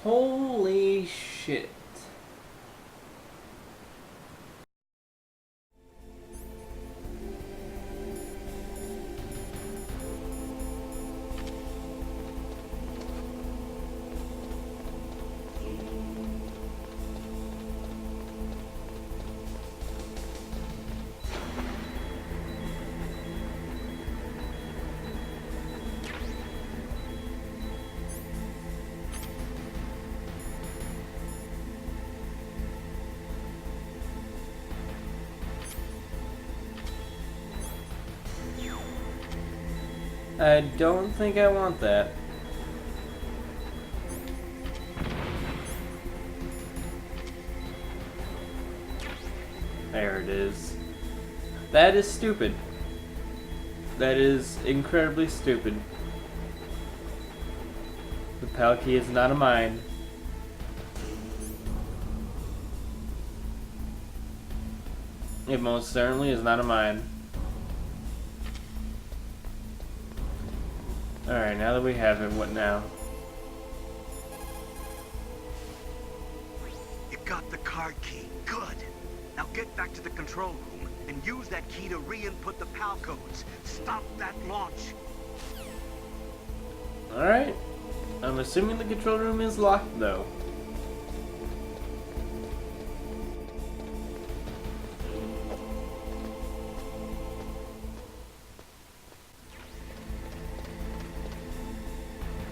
Holy shit. I don't think I want that. There it is. That is stupid. That is incredibly stupid. The PAL key is not a mine. It most certainly is not a mine. Alright, now that we have it, what now? You got the card key. Good. Now get back to the control room and use that key to re-input the PAL codes. Stop that launch. Alright. I'm assuming the control room is locked, though.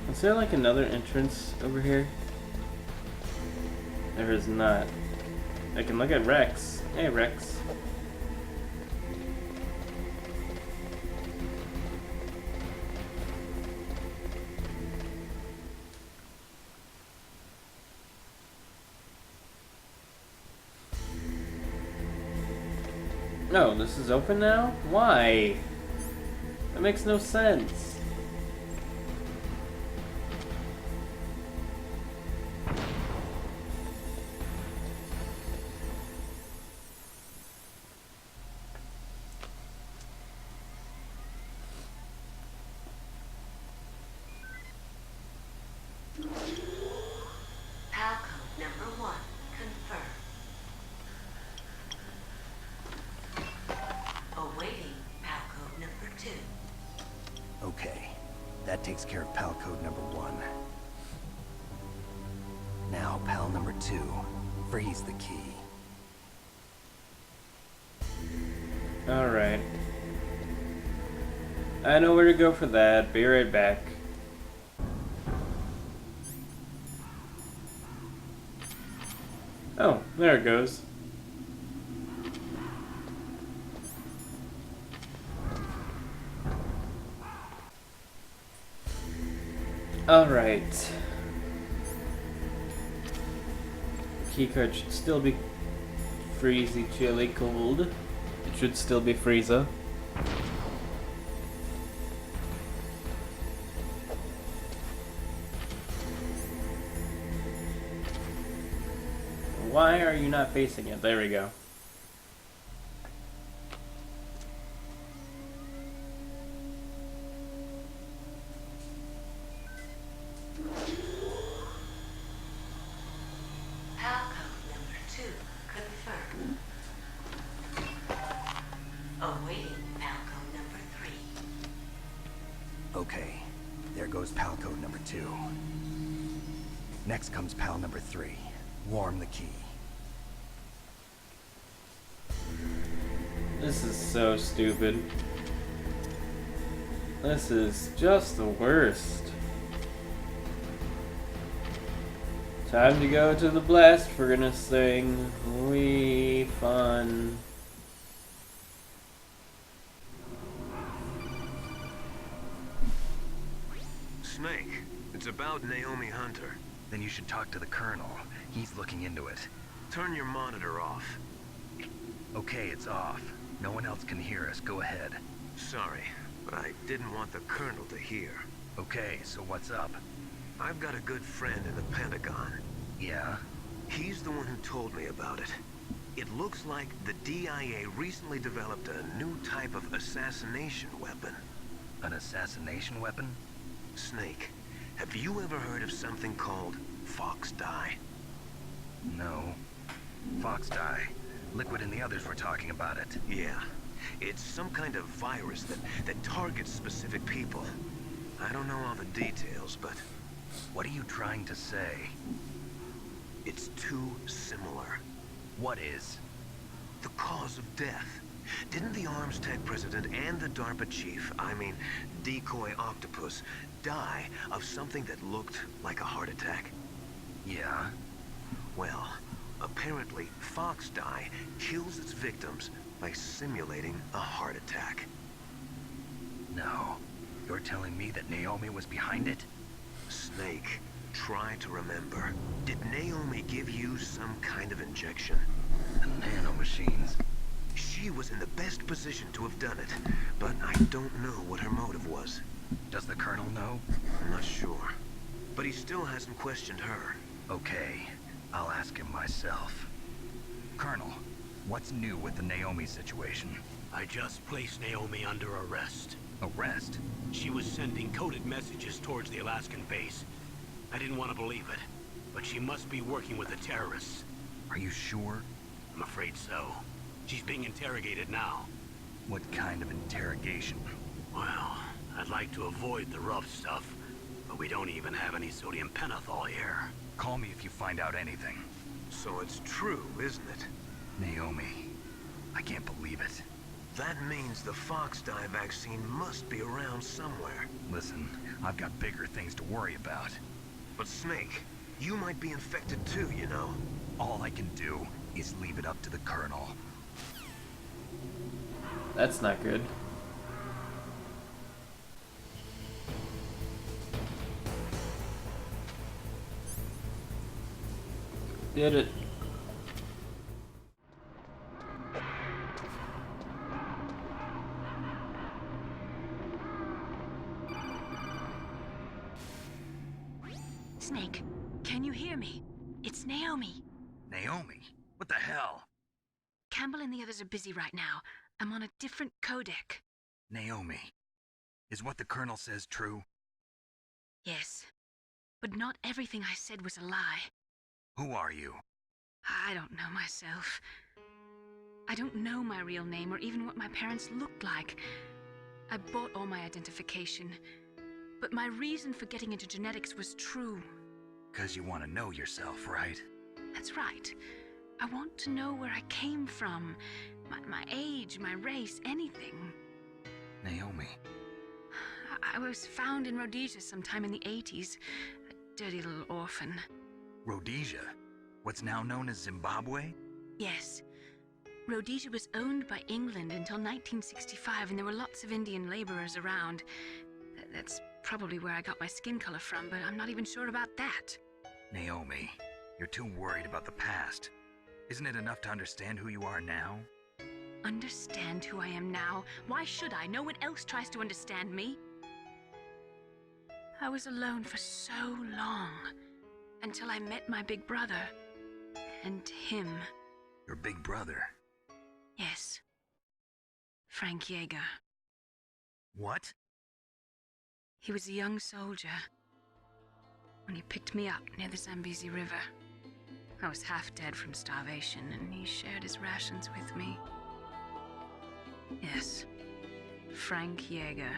Is there like another entrance over here? There is not. I can look at Rex. Hey, Rex. No, this is open now? Why? That makes no sense. PAL code number 1 confirmed. Awaiting PAL code number 2. Okay. That takes care of PAL code number 1. Now, PAL number 2. Freeze the key. Alright. I know where to go for that. Be right back. Oh, there it goes. Alright. Keycard should still be freezy, chilly, cold. It should still be Frieza. Why are you not facing it? There we go. PAL code number 2 confirmed. Awaiting PAL code number 3. Okay. There goes PAL code number 2. Next comes PAL number 3. Warm the key. This is so stupid. This is just the worst. Time to go to the blast furnace thing. Wee fun. Snake, it's about Naomi Hunter. Then you should talk to the Colonel. He's looking into it. Turn your monitor off. Okay, it's off. No one else can hear us. Go ahead. Sorry, but I didn't want the Colonel to hear. Okay, so what's up? I've got a good friend in the Pentagon. Yeah? He's the one who told me about it. It looks like the DIA recently developed a new type of assassination weapon. An assassination weapon? Snake, Have you ever heard of something called Fox Dye? No. Fox dye. Liquid and the others were talking about it. Yeah. It's some kind of virus that targets specific people. I don't know all the details, but What are you trying to say? it's too similar. What is? The cause of death. Didn't the Arms Tech president and the DARPA chief, I mean, Decoy Octopus, die of something that looked like a heart attack? Yeah? Well, apparently Fox Dye kills its victims by simulating a heart attack. No. You're telling me that Naomi was behind it? Snake, try to remember. Did Naomi give you some kind of injection? The nanomachines. She was in the best position to have done it, but I don't know what her motive was. Does the Colonel know? I'm not sure. But he still hasn't questioned her. Okay. I'll ask him myself. Colonel, what's new with the Naomi situation? I just placed Naomi under arrest. Arrest? She was sending coded messages towards the Alaskan base. I didn't want to believe it, but she must be working with the terrorists. Are you sure? I'm afraid so. She's being interrogated now. What kind of interrogation? Well, I'd like to avoid the rough stuff, but we don't even have any sodium pentothal here. Call me if you find out anything. So it's true, isn't it? Naomi. I can't believe it. That means the Fox Dye vaccine must be around somewhere. Listen, I've got bigger things to worry about. But Snake, you might be infected too, you know. All I can do is leave it up to the Colonel. That's not good. Did it. Snake, can you hear me? It's Naomi. Naomi? What the hell? Campbell and the others are busy right now. I'm on a different codec. Naomi. Is what the Colonel says true? Yes. But not everything I said was a lie. Who are you? I don't know myself. I don't know my real name or even what my parents looked like. I bought all my identification. But my reason for getting into genetics was true. 'Cause you want to know yourself, right? That's right. I want to know where I came from. My age, my race, anything. Naomi. I was found in Rhodesia sometime in the 80s. A dirty little orphan. Rhodesia? What's now known as Zimbabwe? Yes. Rhodesia was owned by England until 1965, and there were lots of Indian laborers around. That's probably where I got my skin color from, but I'm not even sure about that. Naomi, you're too worried about the past. Isn't it enough to understand who you are now? Understand who I am now? Why should I? No one else tries to understand me. I was alone for so long, until I met my big brother. And him. Your big brother. Yes. Frank Yeager. What? He was a young soldier when he picked me up near the Zambezi River. I was half dead from starvation, and he shared his rations with me. Yes, Frank Yeager.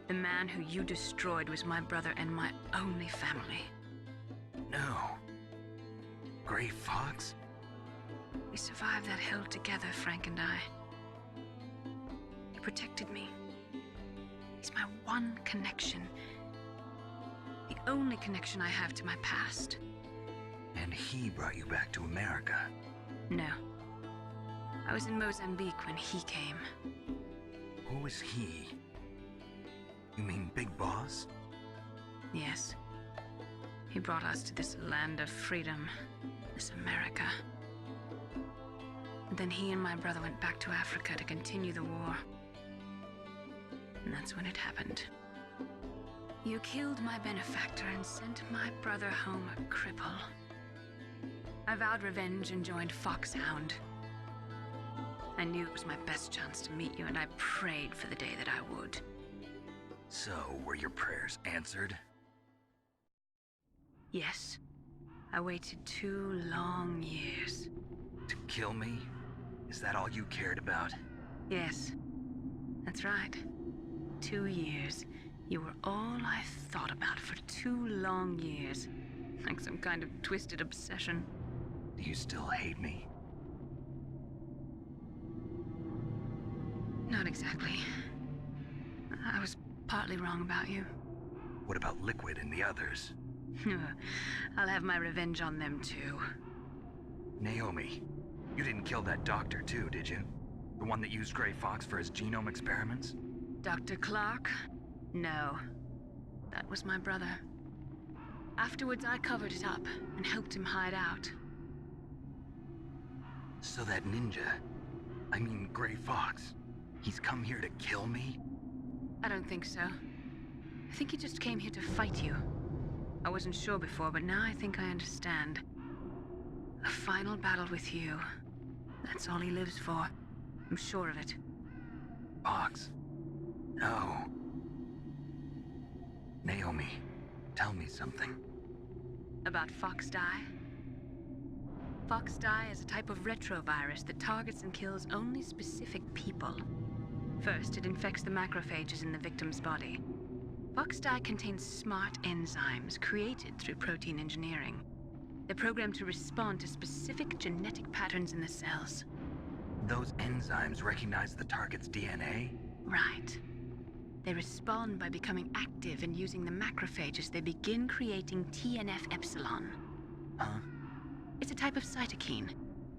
The man who you destroyed was my brother and my only family. No. Gray Fox? We survived that hell together, Frank and I. He protected me. He's my one connection. The only connection I have to my past. And he brought you back to America. No. I was in Mozambique when he came. Who is he? You mean Big Boss? Yes. He brought us to this land of freedom, this America. And then he and my brother went back to Africa to continue the war. And that's when it happened. You killed my benefactor and sent my brother home a cripple. I vowed revenge and joined Foxhound. I knew it was my best chance to meet you, and I prayed for the day that I would. So, were your prayers answered? Yes. I waited 2 long years. To kill me? Is that all you cared about? Yes. That's right. 2 years. You were all I thought about for 2 long years. Like some kind of twisted obsession. Do you still hate me? Not exactly. I was partly wrong about you. What about Liquid and the others? I'll have my revenge on them too. Naomi, you didn't kill that doctor too, did you? The one that used Grey Fox for his genome experiments? Dr. Clark? No. That was my brother. Afterwards, I covered it up and helped him hide out. So that ninja, I mean Grey Fox, he's come here to kill me? I don't think so. I think he just came here to fight you. I wasn't sure before, but now I think I understand. A final battle with you. That's all he lives for. I'm sure of it. Fox? No. Naomi, tell me something. About Fox Die? Fox Die is a type of retrovirus that targets and kills only specific people. First, it infects the macrophages in the victim's body. Fox Die contains smart enzymes created through protein engineering. They're programmed to respond to specific genetic patterns in the cells. Those enzymes recognize the target's DNA? Right. They respond by becoming active and using the macrophages. They begin creating TNF-epsilon. Huh? It's a type of cytokine,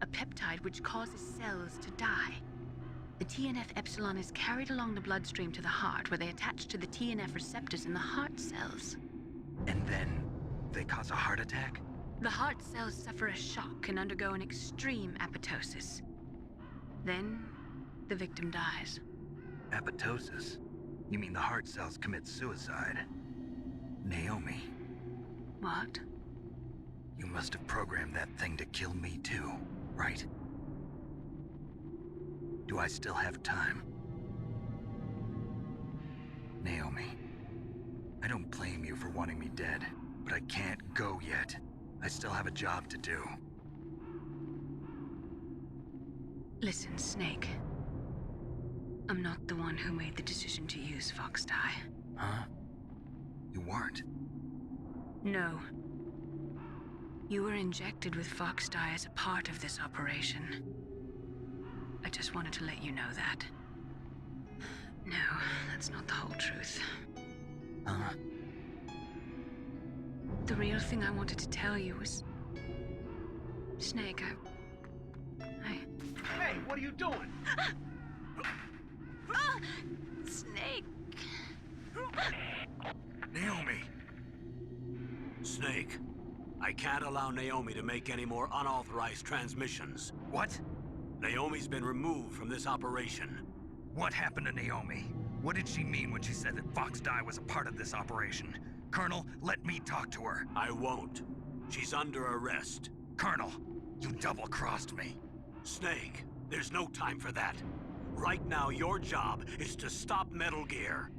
a peptide which causes cells to die. The TNF-epsilon is carried along the bloodstream to the heart, where they attach to the TNF receptors in the heart cells. And then they cause a heart attack? The heart cells suffer a shock and undergo an extreme apoptosis. Then, the victim dies. Apoptosis? You mean the heart cells commit suicide? Naomi, What? you must have programmed that thing to kill me too, right? Do I still have time? Naomi, I don't blame you for wanting me dead, but I can't go yet. I still have a job to do. Listen, Snake. I'm not the one who made the decision to use Fox Die. Huh? You weren't? No. You were injected with Fox Die as a part of this operation. I just wanted to let you know that. No, that's not the whole truth. Huh? The real thing I wanted to tell you was... Snake, Hey, what are you doing? Snake! Naomi! Snake, I can't allow Naomi to make any more unauthorized transmissions. What? Naomi's been removed from this operation. What happened to Naomi? What did she mean when she said that Fox Die was a part of this operation? Colonel, let me talk to her. I won't. She's under arrest. Colonel, you double-crossed me. Snake, there's no time for that. Right now, your job is to stop Metal Gear.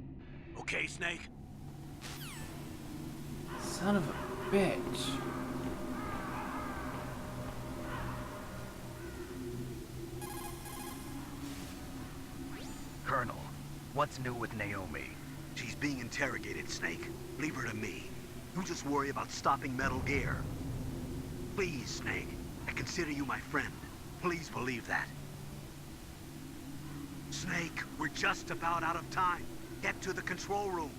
Okay, Snake? Son of a bitch. Colonel, what's new with Naomi? She's being interrogated, Snake. Leave her to me. You just worry about stopping Metal Gear. Please, Snake. I consider you my friend. Please believe that. Snake, we're just about out of time. Get to the control room.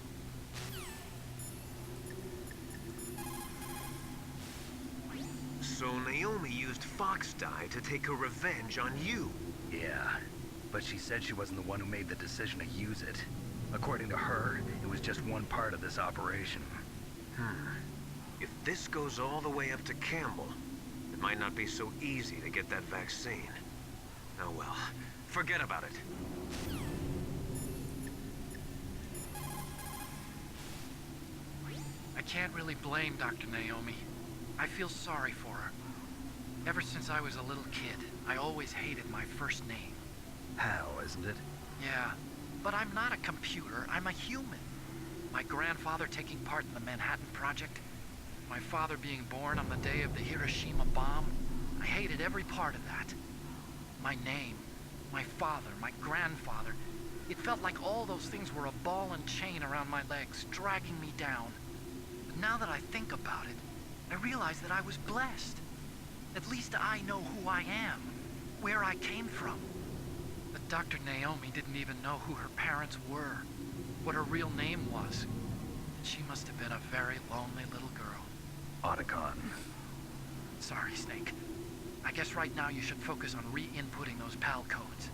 So Naomi used Fox Die to take her revenge on you. Yeah, but she said she wasn't the one who made the decision to use it. According to her, it was just one part of this operation. If this goes all the way up to Campbell, it might not be so easy to get that vaccine. Oh well, forget about it. I can't really blame Dr. Naomi. I feel sorry for her. Ever since I was a little kid, I always hated my first name. How, isn't it? Yeah, but I'm not a computer, I'm a human. My grandfather taking part in the Manhattan Project, my father being born on the day of the Hiroshima bomb. I hated every part of that. My name, my father, my grandfather. It felt like all those things were a ball and chain around my legs, dragging me down. But now that I think about it, I realize that I was blessed. At least I know who I am, where I came from. But Dr. Naomi didn't even know who her parents were, what her real name was. And she must have been a very lonely little girl. Otacon. Sorry, Snake. I guess right now you should focus on re-inputting those PAL codes.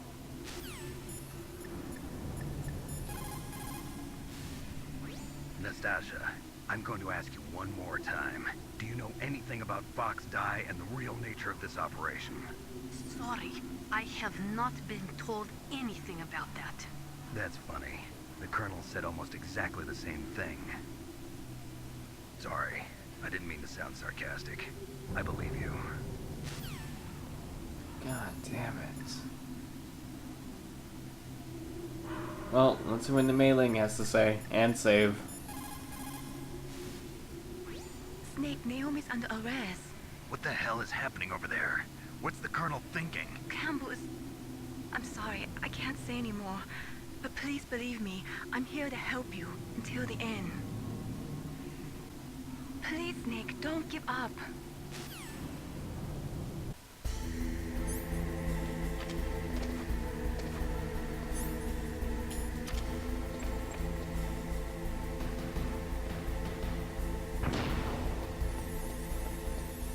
Nastasha, I'm going to ask you one more time. Do you know anything about Fox Die and the real nature of this operation? Sorry, I have not been told anything about that. That's funny. The Colonel said almost exactly the same thing. Sorry, I didn't mean to sound sarcastic. I believe you. God damn it. Well, let's see what the mailing has to say. And save. Snake, Naomi's under arrest. What the hell is happening over there? What's the Colonel thinking? Campbell is... I'm sorry, I can't say anymore. But please believe me, I'm here to help you until the end. Please, Snake, don't give up.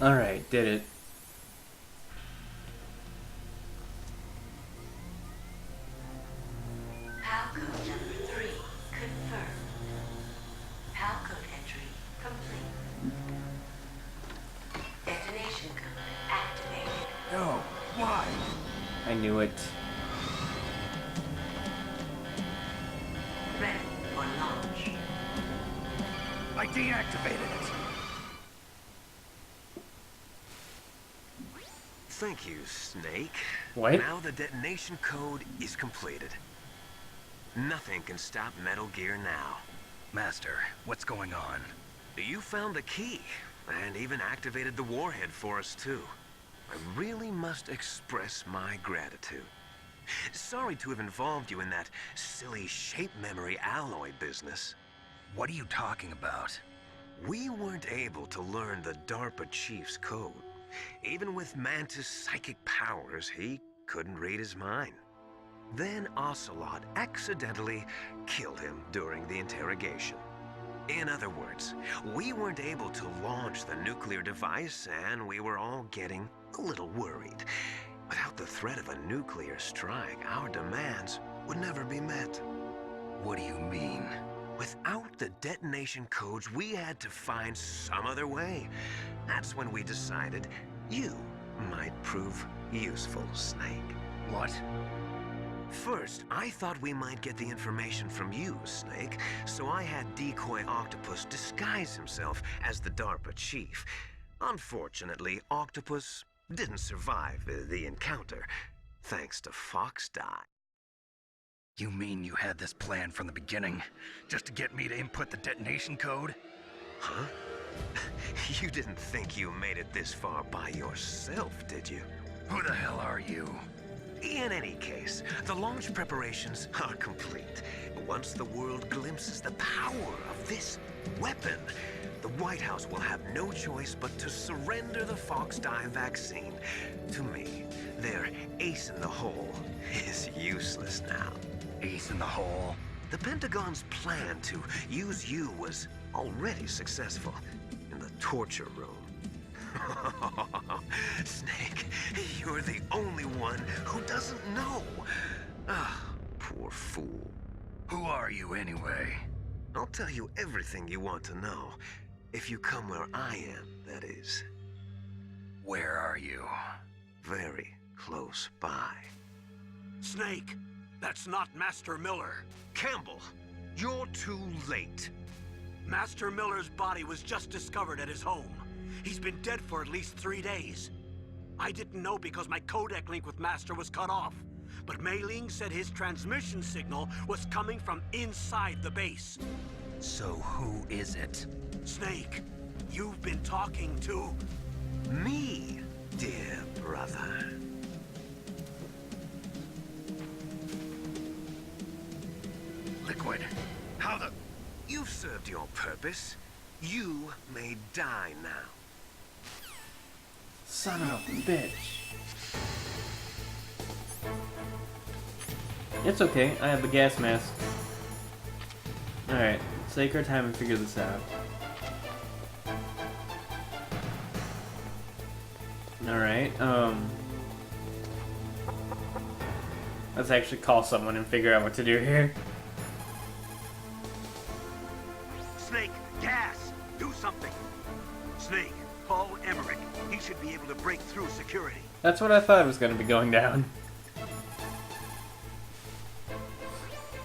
Alright, did it. PAL code number 3 confirmed. PAL code entry complete. Detonation code activated. No, why? I knew it. Ready for launch. I deactivated it. Thank you, Snake. What? Now the detonation code is completed. Nothing can stop Metal Gear now. Master, what's going on? You found the key, and even activated the warhead for us, too. I really must express my gratitude. Sorry to have involved you in that silly shape memory alloy business. What are you talking about? We weren't able to learn the DARPA chief's code. Even with Mantis' psychic powers, he couldn't read his mind. Then Ocelot accidentally killed him during the interrogation. In other words, we weren't able to launch the nuclear device, and we were all getting a little worried. Without the threat of a nuclear strike, our demands would never be met. What do you mean? Without the detonation codes, we had to find some other way. That's when we decided you might prove useful, Snake. What? First, I thought we might get the information from you, Snake, so I had Decoy Octopus disguise himself as the DARPA chief. Unfortunately, Octopus didn't survive the encounter, thanks to Fox Die. You mean you had this plan from the beginning, just to get me to input the detonation code? Huh? You didn't think you made it this far by yourself, did you? Who the hell are you? In any case, the launch preparations are complete. Once the world glimpses the power of this weapon, the White House will have no choice but to surrender the Fox Die vaccine to me. Their ace in the hole is useless now. Ace in the hole? The Pentagon's plan to use you was already successful in the torture room. Snake, you're the only one who doesn't know. Ah, poor fool. Who are you anyway? I'll tell you everything you want to know. If you come where I am, that is. Where are you? Very close by. Snake, that's not Master Miller. Campbell, you're too late. Master Miller's body was just discovered at his home. He's been dead for at least 3 days. I didn't know because my codec link with Master was cut off. But Mei Ling said his transmission signal was coming from inside the base. So who is it? Snake, You've been talking to... Me, dear brother. Liquid, how the... You've served your purpose. You may die now. Son of a bitch. It's okay, I have the gas mask. Alright, let's take our time and figure this out. Alright, let's actually call someone and figure out what to do here. Snake, gas! Do something! Snake, Paul Emmerich. He should be able to break through security. That's what I thought was going to be going down.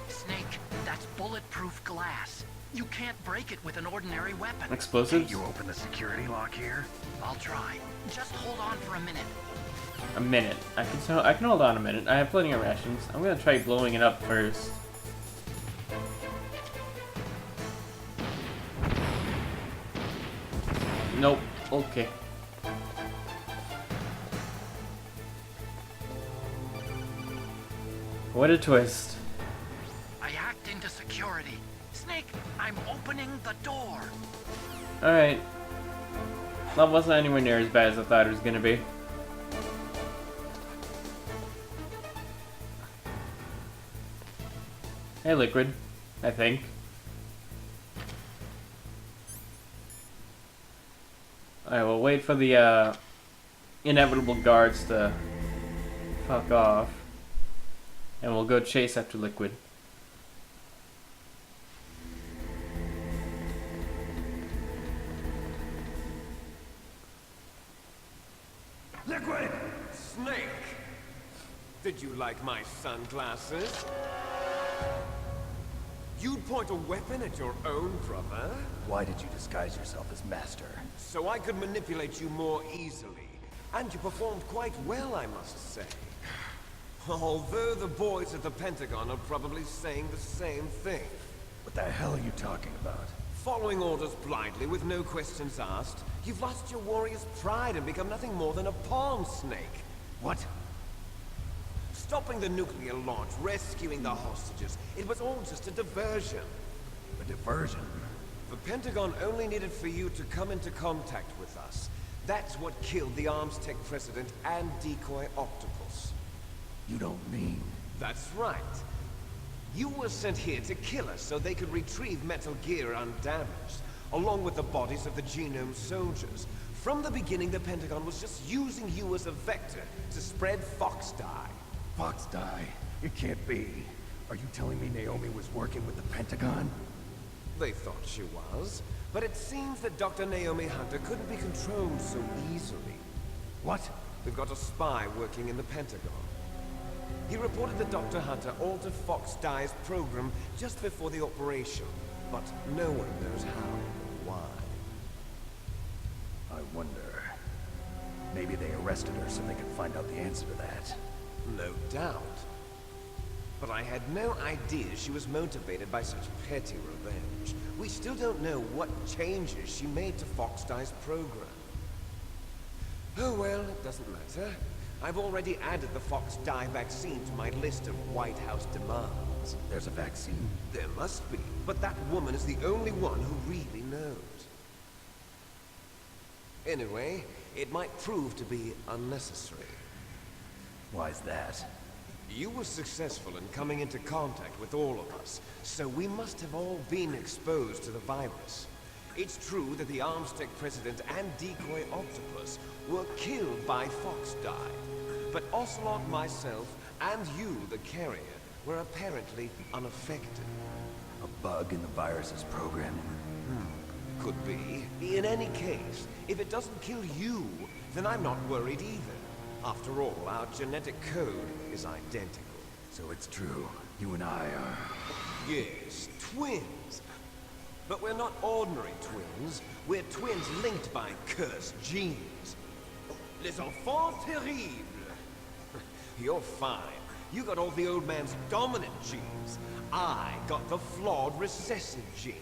Snake, that's bulletproof glass. You can't break it with an ordinary weapon. Explosives? You open the security lock here? I'll try. Just hold on for a minute. A minute. I can hold on a minute. I have plenty of rations. I'm gonna try blowing it up first. Nope. Okay. What a twist. I hacked into security. Snake, I'm opening the door. Alright. That wasn't anywhere near as bad as I thought it was gonna be. Hey, Liquid. I think. Alright, we'll wait for the inevitable guards to fuck off. And we'll go chase after Liquid. Liquid! Snake! Did you like my sunglasses? You'd point a weapon at your own brother? Why did you disguise yourself as Master? So I could manipulate you more easily. And you performed quite well, I must say. Although the boys at the Pentagon are probably saying the same thing. What the hell are you talking about? Following orders blindly with no questions asked, you've lost your warrior's pride and become nothing more than a pawn, Snake. What? Stopping the nuclear launch, rescuing the hostages, it was all just a diversion. A diversion? The Pentagon only needed for you to come into contact with us. That's what killed the Armstech president and Decoy Octopus. You don't mean... That's right. You were sent here to kill us so they could retrieve Metal Gear undamaged, along with the bodies of the Genome soldiers. From the beginning, the Pentagon was just using you as a vector to spread Fox Dye. Fox Dye? It can't be. Are you telling me Naomi was working with the Pentagon? They thought she was, but it seems that Dr. Naomi Hunter couldn't be controlled so easily. What? We've got a spy working in the Pentagon. He reported that Dr. Hunter altered Fox Dye's program just before the operation, but no one knows how or why. I wonder... Maybe they arrested her so they could find out the answer to that. No doubt. But I had no idea she was motivated by such petty revenge. We still don't know what changes she made to Fox Dye's program. Oh well, it doesn't matter. I've already added the Fox Dye vaccine to my list of White House demands. There's a vaccine? There must be, but that woman is the only one who really knows. Anyway, it might prove to be unnecessary. Why's that? You were successful in coming into contact with all of us, so we must have all been exposed to the virus. It's true that the Armstech president and Decoy Octopus were killed by Fox Dye, but Ocelot, myself, and you, the carrier, were apparently unaffected. A bug in the virus's programming? Could be. In any case, if it doesn't kill you, then I'm not worried either. After all, our genetic code is identical. So it's true. You and I are... Yes, twins. But we're not ordinary twins. We're twins linked by cursed genes. Les enfants terribles. You're fine. You got all the old man's dominant genes. I got the flawed recessive genes.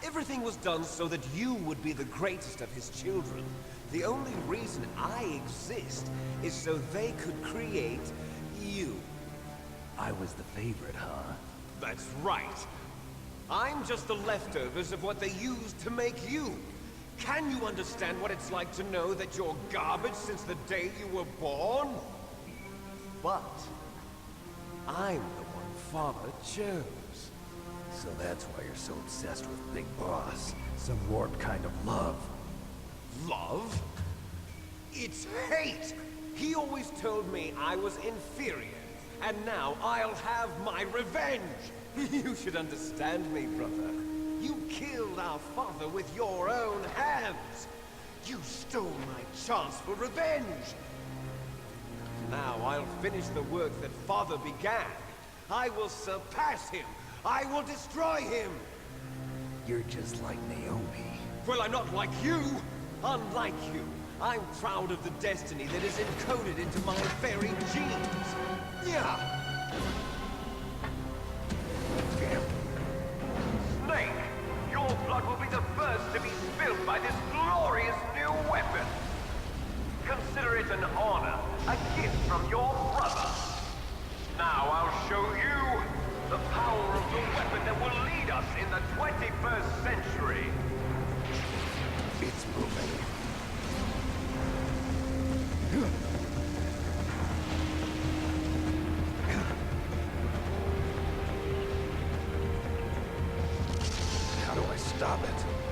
Everything was done so that you would be the greatest of his children. The only reason I exist is so they could create you. I was the favorite, huh? That's right. I'm just the leftovers of what they used to make you. Can you understand what it's like to know that you're garbage since the day you were born? But I'm the one Father chose. So that's why you're so obsessed with Big Boss. Some warped kind of love. Love? It's hate! He always told me I was inferior, and now I'll have my revenge! You should understand me, brother. You killed our father with your own hands! You stole my chance for revenge! Now I'll finish the work that Father began. I will surpass him! I will destroy him! You're just like Naomi. Well, I'm not like you! Unlike you, I'm proud of the destiny that is encoded into my very genes! Yeah! Snake, your blood will be the first to be spilled by this glorious new weapon. Consider it an honor, a gift from your brother. Now I'll show you the power of the weapon that will lead us in the 21st century. It's moving. How do I stop it?